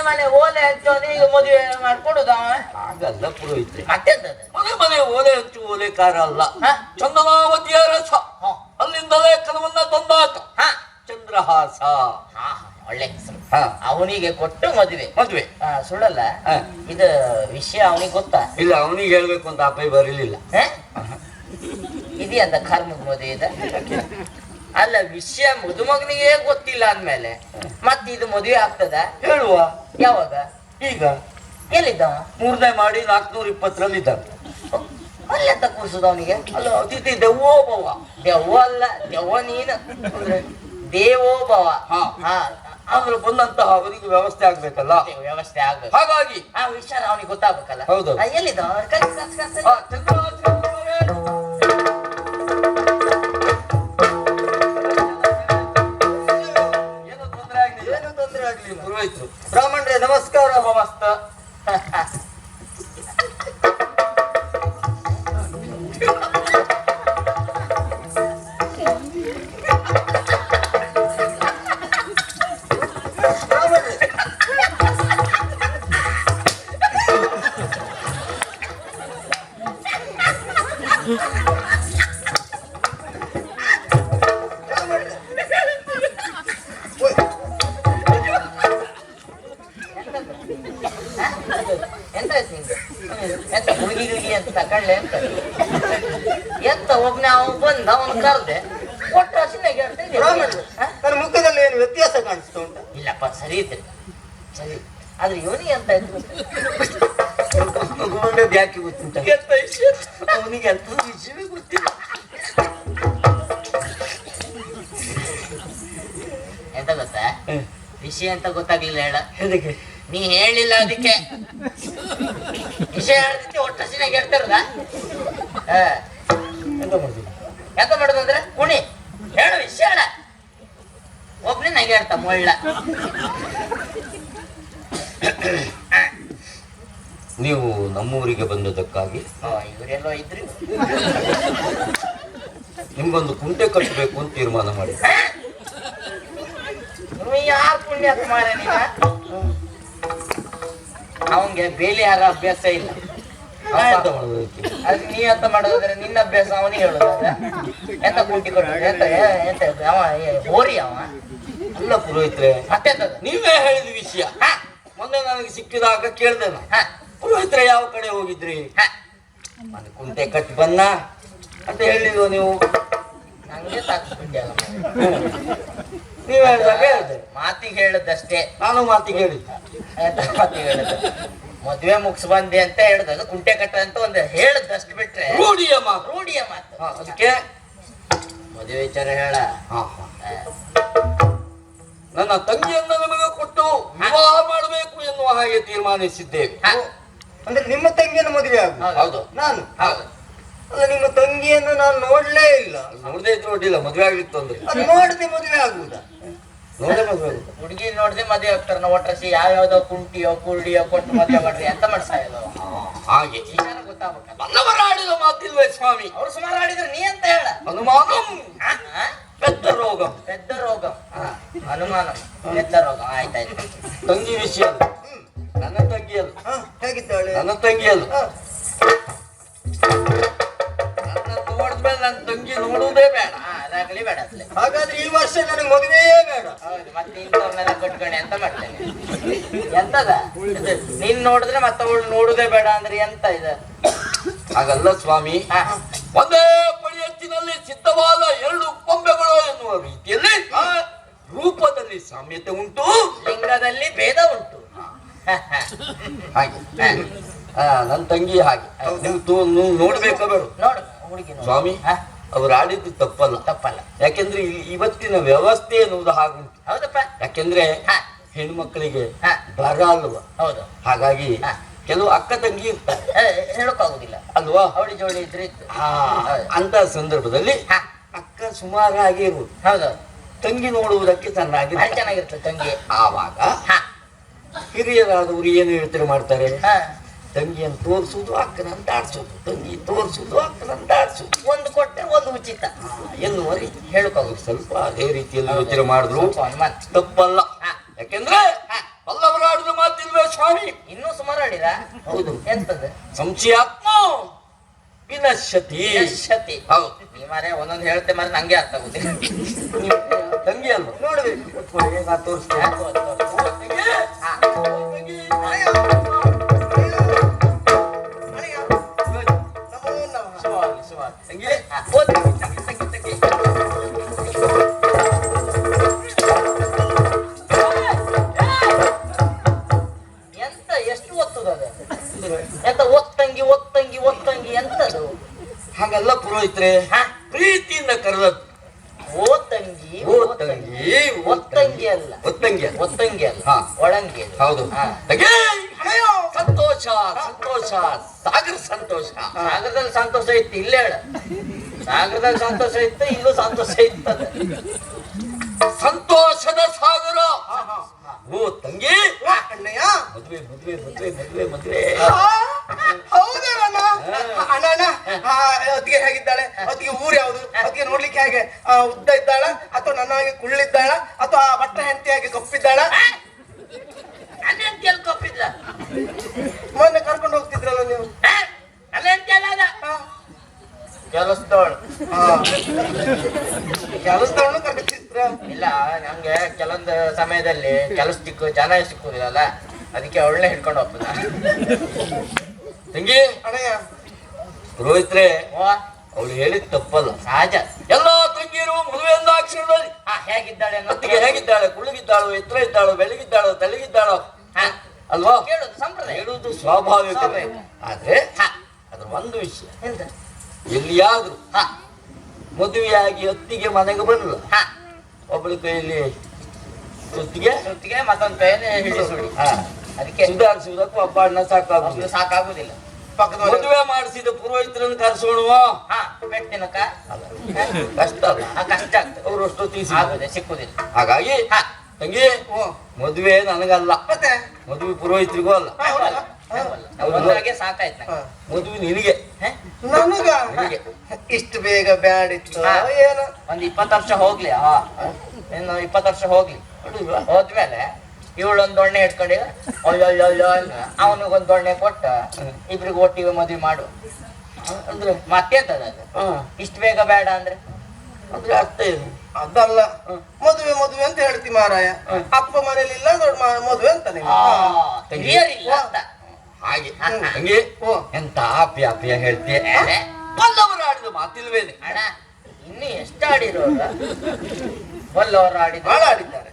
ಮನೆ ಓಲೆ ಹಚ್ಚೋದು ಮದುವೆ ಮಾಡ್ಕೊಡುದ? ಹಾಗಲ್ಲ ಪುರೋಹಿತ್ರೆ, ಮತ್ತೆಂತದ? ಮನೆ ಓಲೆ ಹಚ್ಚು ಓಲೆಕಾರ ಅಲ್ಲ, ಚಂದನಾವತಿಯ ರಸ. ಅಲ್ಲಿಂದಲೇ ಕನವನ್ನ ತಂದಾತ ಚಂದ್ರಹಾಸ. ಒಳ್ಳೆ ಹೆಸರು. ಅವನಿಗೆ ಕೊಟ್ಟು ಮದುವೆ. ಸುಳ್ಳಲ್ಲ. ಇದು ವಿಷಯ ಅವನಿಗೆ ಗೊತ್ತಾ? ಇಲ್ಲ, ಅವನಿಗೆ ಹೇಳ್ಬೇಕು ಅಂತ ಅಪ್ಪ ಬರಲಿಲ್ಲ. ಇದೆಯಂತ ಕರ್ಮದ ಮದುವೆ ಇದೆ. ಅಲ್ಲ ವಿಷಯ ಮದುಮಗನಿಗೆ ಗೊತ್ತಿಲ್ಲ ಅಂದ್ಮೇಲೆ ಮತ್ತೆ ಇದು ಮದುವೆ ಆಗ್ತದ? ಹೇಳುವ. ಯಾವಾಗ? ಈಗ. ಎಲ್ಲಿದ್ದಾವ? 3ನೇ ಮಾಡಿ 420 ಇದ್ದಾನೆ. ಅಲ್ಲಿ ಅಂತ ಕೂರ್ಸುದ ಅವನಿಗೆ? ಅಲ್ಲ, ಅತಿಥಿ ದೆವ್ವೋ ಭವ. ದೆವ್ವ ಅಲ್ಲ, ದೆವ್ವ ನೀನು. ದೇವೋಭವ. ಆದ್ರೆ ಬಂದಂತಹ ಅವರಿಗೆ ವ್ಯವಸ್ಥೆ ಆಗ್ಬೇಕಲ್ಲ. ವ್ಯವಸ್ಥೆ ಆಗ್ಬೇಕು. ಹಾಗಾಗಿ ಆ ವಿಷಯ ಅವನಿಗೆ ಗೊತ್ತಾಗ್ಬೇಕಲ್ಲ. ಹೌದು. ಎಲ್ಲಿದ್ದಾವ? ಏನು ತೊಂದರೆ ಆಗ್ಲಿ ಪುರೋಹಿತರು. ಬ್ರಾಹ್ಮಣರೇ ನಮಸ್ಕಾರ. ಮಸ್ತ. ಎಂತ ಹುಡುಗಿ ಅಂತ ತಕೊಳ್ಳೆ ಅಂತ ಎಂತ ಒಬ್ನೇ ಅವನು ಬಂದ ಅವನು ಕರ್ದೆ ಕೊಟ್ಟ ಹಸಿನಾಗೆ ನನ್ನ ಮುಖದಲ್ಲಿ ಏನು ವ್ಯತ್ಯಾಸ ಕಾಣಿಸ್ತಾ ಉಂಟ? ಇಲ್ಲಪ್ಪ ಸರಿ ಇದ್ರಿ ಸರಿ. ಆದ್ರೆ ಇವನಿಗೆ ಎಂತ ಯಾಕೆ ಗೊತ್ತುಂಟ? ಅವನಿಗೆ ಅಂತ ವಿಷಯವೇ ಗೊತ್ತಿಲ್ಲ. ಎಂತ ಗೊತ್ತಾ? ವಿಷಯ ಅಂತ ಗೊತ್ತಾಗ್ಲಿಲ್ಲ ಹೇಳ. ಹೇಗೆ? ನೀ ಹೇಳಿಲ್ಲ ಅದಕ್ಕೆ ವಿಷಯ ಹೇಳಿದಕ್ಕೆ ಒಟ್ಟು ಹಸಿನಾಗೆ ಹೇಳ್ತಾರದ. ಎಂತ ಮಾಡುದು ಅಂದ್ರೆ ಕುಣಿ ಹೇಳು ವಿಷಯ ಹೇಳ. ಒಬ್ನೇ ನಂಗೆ ಹೇಳ್ತಾ ಮೊಳ್ಳ. ನೀವು ನಮ್ಮೂರಿಗೆ ಬಂದದಕ್ಕಾಗಿ ಇವರೆಲ್ಲೋ ಇದ್ರಿ ನಿಮ್ಗೊಂದು ಕುಂಟೆ ಕಟ್ಟಬೇಕು ಅಂತ ತೀರ್ಮಾನ ಮಾಡಿ. ಯಾರು ಪುಣ್ಯ ಕುಮಾರ ನೀನ? ಅವನ್ಗೆ ಬೇಲಿ ಹಾರ ಅಭ್ಯಾಸ ಇಲ್ಲ. ಅದು ನೀ ಅಂತ ಮಾಡೋದಾದ್ರೆ ನಿನ್ನ ಅಭ್ಯಾಸ ಅವನಿಗೆ ಹೇಳೋದಾದ್ರೆ ಎಂತ ಕುಂಟಿ ಕೊಟ್ಟು ಎಂತ ಅವ ಹೋರಿ ಅವ ಅಲ್ಲ ಪುರೋಹಿತ್ರೆ, ಮತ್ತೆ ನೀವೇ ಹೇಳಿದ ವಿಷಯ ಮೊನ್ನೆ ನನಗೆ ಸಿಕ್ಕಿದಾಗ ಕೇಳ್ದೆ ಪುರೋಹಿತ್ರೆ ಯಾವ ಕಡೆ ಹೋಗಿದ್ರಿ? ಮನೆ ಕುಂಟೆ ಕಟ್ಟಿ ಬನ್ನ ಅಂತ ಹೇಳಿದ್ವು ನೀವು. ನಂಗೆ ತಾಕ್ಸ್ಬಿಟ್ಟಲ್ಲ. ನೀವ್ ಹೇಳಿದಾಗ ಹೇಳಿದೆ. ಮಾತಿಗೆ ಹೇಳದಷ್ಟೇ. ನಾನು ಮಾತಿಗೆ ಹೇಳಿದ್ದೆ. ಮಾತಿಗೆ ಹೇಳದ ಮದ್ವೆ ಮುಗಿಸ್ ಬಂದೆ ಅಂತ ಹೇಳ್ದಾಗ ಕುಂಟೆ ಕಟ್ಟ ಅಂತ ಒಂದು ಹೇಳದಷ್ಟು ಬಿಟ್ರೆ ರೂಢಿಯ ಮಾತು. ರೂಢಿಯ ಮಾತು. ಅದಕ್ಕೆ ಮದುವೆ ವಿಚಾರ ಹೇಳ. ನನ್ನ ತಂಗಿಯನ್ನು ನಮಗೆ ಕೊಟ್ಟು ವಿವಾಹ ಮಾಡಬೇಕು ಎನ್ನುವ ಹಾಗೆ ತೀರ್ಮಾನಿಸಿದ್ದೇವೆ. ಅಂದ್ರೆ ನಿಮ್ಮ ತಂಗಿಯನ್ನು ಮದುವೆ ಆಗ? ಹೌದು. ನಾನು ಹೌದು. ಅಲ್ಲ ನಿಮ್ಮ ತಂಗಿಯನ್ನು ನಾನು ನೋಡ್ಲೇ ಇಲ್ಲ. ನೋಡದೆ ಇದ್ರು ಒಡ್ಡಿಲ್ಲ, ಮದುವೆ ಆಗ್ಲಿಕ್ಕೆ ತೊಂದ್ರೆ. ಅದು ನೋಡದೆ ಮದುವೆ ಆಗುವುದಾ? ನೋಡೇ ಮದುವೆ ಆಗುದು. ಹುಡುಗಿ ನೋಡ್ದೆ ಮದುವೆ ಆಗ್ತಾರ ನಾವು ಒಟ್ರಸಿ ಯಾವ್ಯಾವ್ದೋ ಕುಂಟಿಯೋ ಕುರುಡಿಯೋ ಕೊಟ್ಟು ಮದುವೆ ಮಾಡ್ರಿ ಅಂತ ಮಾಡ್ಸಾಯಲ್ಲ ಹಾಗೆ ವಿಚಾರ ಗೊತ್ತಾಗ್ಬೇಕಲ್ಲ. ಬಲ್ಲವರ ಆಡಿದ ಮಾತಿಲ್ವೇ ಸ್ವಾಮಿ? ಅವ್ರು ಸುಮಾರು ಆಡಿದ್ರೆ ನೀ ಅಂತ ಹೇಳ. ಅನುಮಾನಂ ಆ? ಆ? ಪೆದ್ದ ರೋಗ. ಪೆದ್ದ ರೋಗ, ಅನುಮಾನ, ಪೆದ್ದ ರೋಗ. ಆಯ್ತಾಯ್ತು. ತಂಗಿ ವಿಷಯ ಅಲ್ಲ, ನನ್ನ ತಂಗಿ ಅಲ್ಲ. ಹೇಗಿದ್ದಾಳೆ? ನನ್ನ ತಂಗಿ ಅಲ್ಲ. ಹ. ನನ್ನ ನೋಡಿದ್ಮೇಲೆ ನನ್ನ ತಂಗಿ ನೋಡುವುದೇ ಬೇಡ. ಅದಾಗ್ಲಿ ಬೇಡ ಅತ್ಲೆ. ಹಾಗಾದ್ರೆ ಈ ವರ್ಷ ನನಗೆ ಮದುವೆಯೇ ಬೇಡ. ಹೌದು, ಮತ್ತೆ ಇಂಥವ್ರನ್ನೆಲ್ಲ ಕಟ್ಕೊಂಡೆ ಅಂತ ಮಾಡ್ತೇನೆ. ಎಂತದ ನೀನ್ ನೋಡಿದ್ರೆ ಮತ್ತವಳು ನೋಡುದೇ ಬೇಡ ಅಂದ್ರೆ ಎಂತ ಇದೆ? ಹಾಗಲ್ಲ ಸ್ವಾಮಿ, ಹಾ. ಒಂದೇ ಪಡಿಯತ್ತಿನಲ್ಲಿ ಸಿದ್ಧವಾದ 2 ಕೊಂಬೆಗಳು ಎನ್ನುವ ರೀತಿಯಲ್ಲಿ ರೂಪದಲ್ಲಿ ಸಾಮ್ಯತೆ ಉಂಟು, ಲಿಂಗದಲ್ಲಿ ಭೇದ ಉಂಟು. ಹಾಗೆ ನನ್ನ ತಂಗಿ ಹಾಗೆ. ನೀವು ನೋಡ್ಬೇಕಾ ಬೇಡ? ನೋಡು ಹುಡುಗಿ ನೋಡು. ಸ್ವಾಮಿ, ಹಾ? ಅವ್ರು ಆಡಿದ್ದು ತಪ್ಪಲ್ಲ. ತಪ್ಪಲ್ಲ. ಯಾಕೆಂದ್ರೆ ಇವತ್ತಿನ ವ್ಯವಸ್ಥೆ ಎನ್ನುವುದು ಹಾಗುಂಟು. ಹೌದಪ್ಪ. ಯಾಕೆಂದ್ರೆ ಹಾ. ಹೆಣ್ಮಕ್ಳಿಗೆ ಹಾ. ಬರ ಅಲ್ವಾ, ಹೌದು. ಹಾಗಾಗಿ ಹಾ. ಕೆಲವು ಅಕ್ಕ ತಂಗಿ ಇರ್ತಾರೆ ಹೇಳಕ್ಕಾಗುದಿಲ್ಲ ಅಲ್ವಾ. ಅವಳಿ ಜೋಡಿ ಇದ್ರೆ ಇತ್ತು. ಅಂತ ಸಂದರ್ಭದಲ್ಲಿ ಹಾ. ಅಕ್ಕ ಸುಮಾರಾಗಿ ಇರುವುದು, ಹೌದು. ತಂಗಿ ನೋಡುವುದಕ್ಕೆ ಚೆನ್ನಾಗಿ ಭಾರಿ ಚೆನ್ನಾಗಿರ್ತದೆ ತಂಗಿ. ಆವಾಗ ಹಾ. ಹಿರಿಯರಾದವರು ಏನು ಯೋಚನೆ ಮಾಡ್ತಾರೆ? ಹಾ. ತಂಗಿಯನ್ನು ತೋರಿಸುವುದು, ಅಕ್ಕನಂತ ಆಡ್ಸೋದು, ತಂಗಿ ತೋರಿಸುವುದು, ಅಕ್ಕನಂತ ಆಡ್ಸೋದು, ಒಂದು ಕೊಟ್ಟರೆ ಒಂದು ಉಚಿತ ಎನ್ನುವ ರೀತಿ ಹೇಳಕ್ಕಾಗುದು. ಸ್ವಲ್ಪ ಅದೇ ರೀತಿಯಲ್ಲಿ ಯೋಚನೆ ಮಾಡಿದ್ರು ಸ್ವಲ್ಪ ಅನುಮಾನ. ತಪ್ಪಲ್ಲ. ಹಾ. ಯಾಕೆಂದ್ರೆ ಬಲ್ಲವರಾಡಿದ ಮಾತಿಲ್ವೇ ಸ್ವಾಮಿ? ಇನ್ನೂ ಸುಮಾರು ಆಡಿರ. ಹೌದು. ಎಂತದ್ದು? ಸಂಶಯಾತ್ಮ ವಿನಶ್ಯತಿ. ವಿನಶ್ಯತಿ. ಹೌದು. ನೀ ಮಾರೆ ಒಂದೊಂದು ಹೇಳ್ತೆ ಮಾರೆ ನಂಗೆ ಅರ್ಥ ಆಗುದಿಲ್ಲ. ತಂಗಿ ಅಲ್ವ? ನೋಡ್ಬೇಕು. ನಾ ತೋರಿಸ್ತೇನೆ. ಹಾ. ತಂಗಿ. ಸುಮಾರು ಸುಮಾರು. ತಂಗಿ. ಹಾ. ಓ, ತಂಗಿ, ತಂಗಿ, ತಂಗಿ, ತಂಗಿ. ಎಂತ ಎಷ್ಟು ಒತ್ತದ ಅದು? ಎಂತ ಒತ್ತಂಗಿ ಒತ್ತಂಗಿ ಒತ್ತಂಗಿ ಎಂತದು? ಹಾಗಲ್ಲ ಪುರೋಹಿತ್ರೆ, ಹಾ? ಪ್ರೀತಿಯಿಂದ ಕರೆದದ್ದು. ಓ ತಂಗಿ ಓ ತಂಗಿ, ಒತ್ತಂಗಿ ಅಲ್ಲ. ಒತ್ತಂಗಿ ಅಲ್ಲ. ಒತ್ತಂಗಿ ಅಲ್ಲ. ಹಾ. ಒಳಂಗಿ ಅದು. ಹೌದು. ಹಾ. ತಂಗಿ, ಸಂತೋಷ ಸಂತೋಷ, ಸಾಗರ ಸಂತೋಷ. ಸಾಗರದಲ್ಲಿ ಸಂತೋಷ ಇತ್ತು, ಇಲ್ಲೇ ಹೇಳ. ಸಾಗರದಲ್ಲಿ ಸಂತೋಷ ಇತ್ತು, ಇಲ್ಲೂ ಸಂತೋಷ ಇರ್ತದೆ. ಸಂತೋಷದ ಸಾಗರ. ಓ ತಂಗಿ, ಅಣ್ಣಯ್ಯ, ಮದುವೆ ಮದುವೆ ಮದುವೆ ಮದುವೆ ಮದುವೆ. ಹೌದಾ ಅಣ್ಣ? ಅಣ್ಣ ಅಣ್ಣ, ಅತ್ತಿಗೆ ಹೇಗಿದ್ದಾಳೆ? ಅತ್ತಿಗೆ ಊರು ಯಾವುದು? ಅತ್ತಿಗೆ ನೋಡ್ಲಿಕ್ಕೆ ಹೇಗೆ? ಉದ್ದ ಇದ್ದಾಳ ಅಥವಾ ನನ್ನ ಹಾಗೆ ಕುಳ್ಳಿದ್ದಾಳ ಅಥವಾ ಬಟ್ಟ ಹೆಂಡತಿಯಾಗಿ ಕಪ್ಪಿದ್ದಾಳ? ನನ್ನ ಹೆಂಡತಿಯಲ್ಲಿ ಕಪ್ಪಿದ್ಲ. ಮೊನ್ನೆ ಕರ್ಕೊಂಡು ಹೋಗ್ತಿದ್ರಲ್ಲ ನೀವು? ನನ್ನ ಹೆಂಡತಿ ಅಲ್ಲ ಅದ. ಕೆಲಸದವಳು. ಕೆಲಸದವನು ಕರ್ಕೊತಿದ್ರ? ಇಲ್ಲ, ನಂಗೆ ಕೆಲವೊಂದು ಸಮಯದಲ್ಲಿ ಕೆಲಸ ಜನ ಸಿಕ್ಕುದಿಲ್ಲ, ಅದಕ್ಕೆ ಅವಳನ್ನೇ ಹಿಡ್ಕೊಂಡು ಹೋಗ್ತದ. ತಂಗಿ, ಅಣ್ಣಯ್ಯ, ಪುರೋಹಿತ್ರೆ, ಓ, ಅವಳು ಹೇಳಿದ್ ತಪ್ಪಲ್ಲ. ಸಹಜ. ಎಲ್ಲ ತಂಗಿಯರು ಮದುವೆ ಅಂದಾಕ್ಷರದಲ್ಲಿ ಹೇಗಿದ್ದಾಳೆ ಅತ್ತಿಗೆ ಹೇಗಿದ್ದಾಳೆ? ಕುಳ್ಳಗಿದ್ದಾಳು, ಎತ್ತರ ಇದ್ದಾಳು, ಬೆಳಗಿದ್ದಾಳು, ತಲೆಗಿದ್ದಾಳು, ಅಲ್ವಾ? ಕೇಳುದು ಸಂಪ್ರದಾಯ. ಹೇಳುವುದು ಸ್ವಾಭಾವಿಕ. ಸ್ವಾಭಾವಿಕ. ಆದ್ರೆ ಹಾ. ಅದ್ರ ಒಂದು ವಿಷಯ, ಎಂತ? ಎಲ್ಲಿಯಾದ್ರೂ ಹಾ. ಮದುವೆಯಾಗಿ ಅತ್ತಿಗೆ ಮನೆಗೆ ಬರಲ್ಲ, ಹಾ. ಒಬ್ಬಳ ಕೈಯಲ್ಲಿ ಸುತ್ತಿಗೆ ಸುತ್ತಿಗೆ ಮತ್ತೊಂದು ಕೈಯಲ್ಲಿ ಹಿಡಿಸುಡಿ. ಅದಕ್ಕೆ ಸುಧಾರಿಸುವುದಕ್ಕೂ ಹಬ್ಬ ಅಣ್ಣ ಸಾಕಾಗುದು. ಸಾಕಾಗುದಿಲ್ಲ. ಪಕ್ಕದ ಮದುವೆ ಮಾಡಿಸಿದ ಪುರೋಹಿತರನ್ನು ಕರೆಸೋಣವ? ಹಾ, ಬೆಟ್ಟಿನಕ ಕಷ್ಟ ಅಲ್ಲ, ಕಷ್ಟ ಆಗ್ತದೆ. ಅವರು ಅಷ್ಟೊತ್ತಿಗೆ ಆಗುದೆ, ಸಿಕ್ಕುದಿಲ್ಲ. ಹಾಗಾಗಿ ಹಾ. ತಂಗಿ, ಮದುವೆ ನನಗಲ್ಲ, ಮತ್ತೆ ಮದುವೆ ಪುರೋಹಿತರಿಗೂ ಅಲ್ಲ, ಒಂದಾಗೆ ಸಾಕಾಯ್ತು ನಂಗೆ. ಮದುವೆ ನಿನಗೆ. ನನಗ ನಿನಗೆ ಇಷ್ಟು ಬೇಗ ಬ್ಯಾಡಿತ್ತು ಏನು? ಒಂದು 20 ವರ್ಷ ಹೋಗ್ಲಿ. ಇನ್ನು 20 ವರ್ಷ ಹೋಗ್ಲಿ. ನೋಡಿಲ್ವಾ? ಹೋದ್ಮೇಲೆ ಇವಳೊಂದು ದೊಣ್ಣೆ ಇಟ್ಕೊಂಡು ಅಯ್ಯೋ ಅವನಿಗೊಂದು ದೊಣ್ಣೆ ಕೊಟ್ಟ ಇಬ್ರಿಗೆ ಒಟ್ಟಿಗೆ ಮದ್ವೆ ಮಾಡು ಅಂದ್ರೆ ಮತ್ತೆಂತದ ಅದು? ಇಷ್ಟು ಬೇಗ ಬೇಡ ಅಂದ್ರೆ ಅಂದ್ರೆ ಅರ್ಥ ಏನು? ಅದಲ್ಲ, ಮದುವೆ ಮದುವೆ ಅಂತ ಹೇಳ್ತಿ ಮಾರಾಯ. ಅಪ್ಪ ಮನೇಲಿ ಇಲ್ಲ, ದೊಡ್ಡ ಮದುವೆ ಅಂತ ನೀವು. ಹಿರಿಯರಿಲ್ಲ ಅಂತ. ಹಾಗೆ ತಂಗಿ, ಎಂತ ಆಪ್ಯ ಆಪ್ಯ ಹೇಳ್ತೀಯ? ಬಲ್ಲವರು ಆಡಿದ ಮಾತಿಲ್ವೇನೆ? ಅಣ್ಣ, ಇನ್ನು ಎಷ್ಟು ಆಡಿರೋಲ್ಲ? ಬಲ್ಲವರು ಆಡಿದ ಬಹಳ ಆಡಿದ್ದಾರೆ.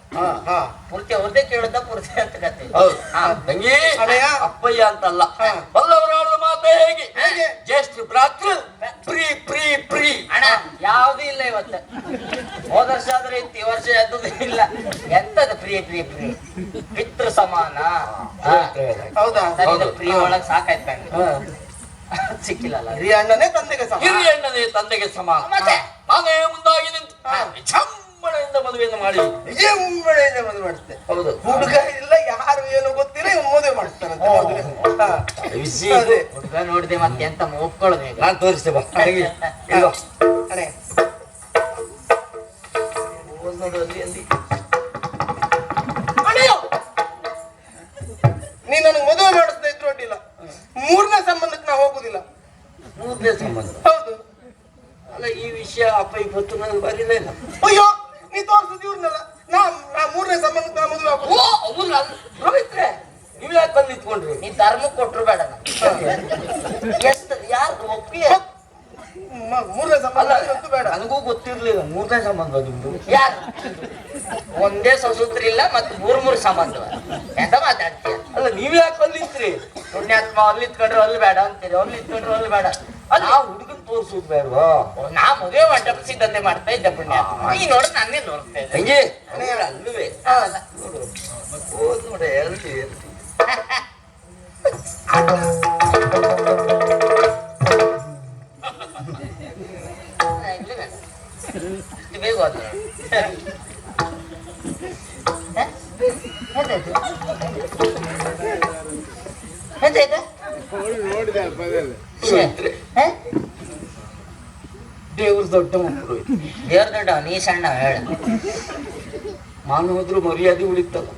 ಪೂರ್ತಿ ಅವ್ರದ್ದೇ ಕೇಳುದ ಪೂರ್ತಿ ಅಂತ ಕತೆ. ಹೌದು. ತಂಗಿ, ಅಣ್ಣಯ್ಯ, ಅಪ್ಪಯ್ಯ ಅಂತಲ್ಲ, ಬಲ್ಲವರು ಆಡಿದ ಮಾತೇ ಹೇಗೆ? ಜ್ಯೇಷ್ಠ ಭ್ರಾತೃ ಪ್ರೀ ಪ್ರೀ ಪ್ರೀ. ಅಣ್ಣ, ಯಾವ್ದು ಇಲ್ಲ ಇವತ್ತು. ಹೋದ ವರ್ಷ ಆದ್ರೆ ಇತ್ತು, ಈ ವರ್ಷ ಎದ್ದುದು ಇಲ್ಲ. ಎಂತದ ಪ್ರಿಯ ಪ್ರಿಯ ಪ್ರಿಯ ಪಿತೃ ಸಮಾನ. ಹೌದಾ? ಪ್ರಿಯ ಒಳಗ್ ಸಾಕಾಯ್ತು ನಂಗೆ. ಸಿಕ್ಕಿಲ್ಲಲ್ಲ ಹಿರಿಯ ಅಣ್ಣನೇ ತಂದೆಗೆ ಸಮ. ಹಿರಿಯ ಅಣ್ಣನೇ ತಂದೆಗೆ ಸಮಾನ. ಮತ್ತೆ? ನಾನೇ ಮುಂದಾಗಿ ನಿಂತು ಚಮ್ಮಳೆಯಿಂದ ಮದುವೆಯನ್ನು ಮಾಡಿ ಎಂಬಳೆಯಿಂದ ಮದುವೆ ಮಾಡಿಸ್ತೆ. ಹೌದು ಹುಡುಗ ಇಲ್ಲ, ಯಾರು ಏನು ಗೊತ್ತಿಲ್ಲ, ಇವ್ನು ಮದುವೆ ಮಾಡಿಸ್ತಾನಂತೆ ಮದುವೆ. ಹಾ. ಅದೇ. ಹುಡುಗ ನೋಡಿದೆ ಮತ್ತೆ ಎಂತ ಒಪ್ಕೊಳ್ಳೋದು ಈಗ ನಾನು ತೋರಿಸ್ತೇ ಬಾ ಹಾಗೆ ಇಲ್ವಾ? ಅಣ್ಣೆ, ಹೋದ್ ನೋಡು ಅಲ್ಲಿ ಅಲ್ಲಿ. ಅಣ್ಣಯ್ಯ, ನೀನ್ ನನಗೆ ಮದುವೆ ಮಾಡಿಸ್ತಾ ಇದ್ರು ಅಡ್ಡಿಲ್ಲ, ಮೂರನೇ ಸಂಬಂಧಕ್ಕೆ ನಾ ಹೋಗುದಿಲ್ಲ. ಮೂರನೇ ಸಂಬಂಧ ಹೌದು. ಅಲ್ಲ ಈ ವಿಷಯ ಅಪ್ಪ ಇವತ್ತು ನನಗೆ ಬರೀಲೇ ಇಲ್ಲ. ಅಯ್ಯೋ, ನೀ ತೋರಿಸಿದ್ ಇವ್ರನ್ನಲ್ಲ, ನಾ ಮೂರನೇ ಸಂಬಂಧಕ್ಕೆ ನಾ ಮದುವೆ ಓ ಆಗುದು. ಅವ್ರಲ್ಲ ಪವಿತ್ರೆ, ನೀವು ಯಾಕೆ ಬಂದು ನಿಂತ್ಕೊಂಡ್ರಿ? ನೀ ಧರ್ಮ ಕೊಟ್ರು ಬೇಡ ಎಷ್ಟು ಯಾರು ಒಪ್ಪಿಗೆ ಮೂರನೇ ಅಲ್ಲ ಸಂಬಂಧ ಬೇಡ. ನನಗೂ ಗೊತ್ತಿರ್ಲಿಲ್ಲ ಮೂರನೇ ಸಂಬಂಧ ನಿಮ್ದು. ಯಾರು ಒಂದೇ ಸೊಸೂತ್ರ ಇಲ್ಲ ಮತ್ತೆ ಮೂರ್ ಸಂಬಂಧ ಎಂತ ಮಾತಾಡ್ತೀಯ ಅಲ್ಲ ನೀವ್ ಯಾಕೆ ಬಂದು ನಿಂತ್ರಿ? ಪುಣ್ಯಾತ್ಮ ಅಲ್ಲಿ ಇತ್ಕೊಂಡ್ರೆ ಅಲ್ಲಿ ಬೇಡ ಅಂತೀರಿ, ಅಲ್ಲಿ ಇತ್ಕೊಂಡ್ರೆ ಅಲ್ಲಿ ಬೇಡ ಅಲ್ಲಿ ನಾವು ಹುಡುಗನ್ ತೋರ್ಸುದು ಬೇಡವಾ? ನಾ ಮದುವೆ ಮಂಟಪ ಸಿದ್ಧತೆ ಮಾಡ್ತಾ ಇದ್ದೆ ಪುಣ್ಯಾತ್ಮ. ಈ ನೋಡು ನನ್ನೇ ನೋಡ್ತಾ ಇದ್ದೆ ಹಂಗೆ ಅಲ್ವೇ ನೋಡು ಹೋದ್ ನೋಡ ಎಲ್ಲಿ ಇಷ್ಟು ಬೇಗ ಹೋದ್ರು ದೇವ್ರ ದೊಡ್ಡ ಮಕ್ಕಳು ದೇವ್ರ ದೊಡ್ಡ ನೀ ಸಣ್ಣ ಹೇಳ ಮಾನವದ್ರು ಮರ್ಯಾದೆ ಉಳಿತಲ್ಲ.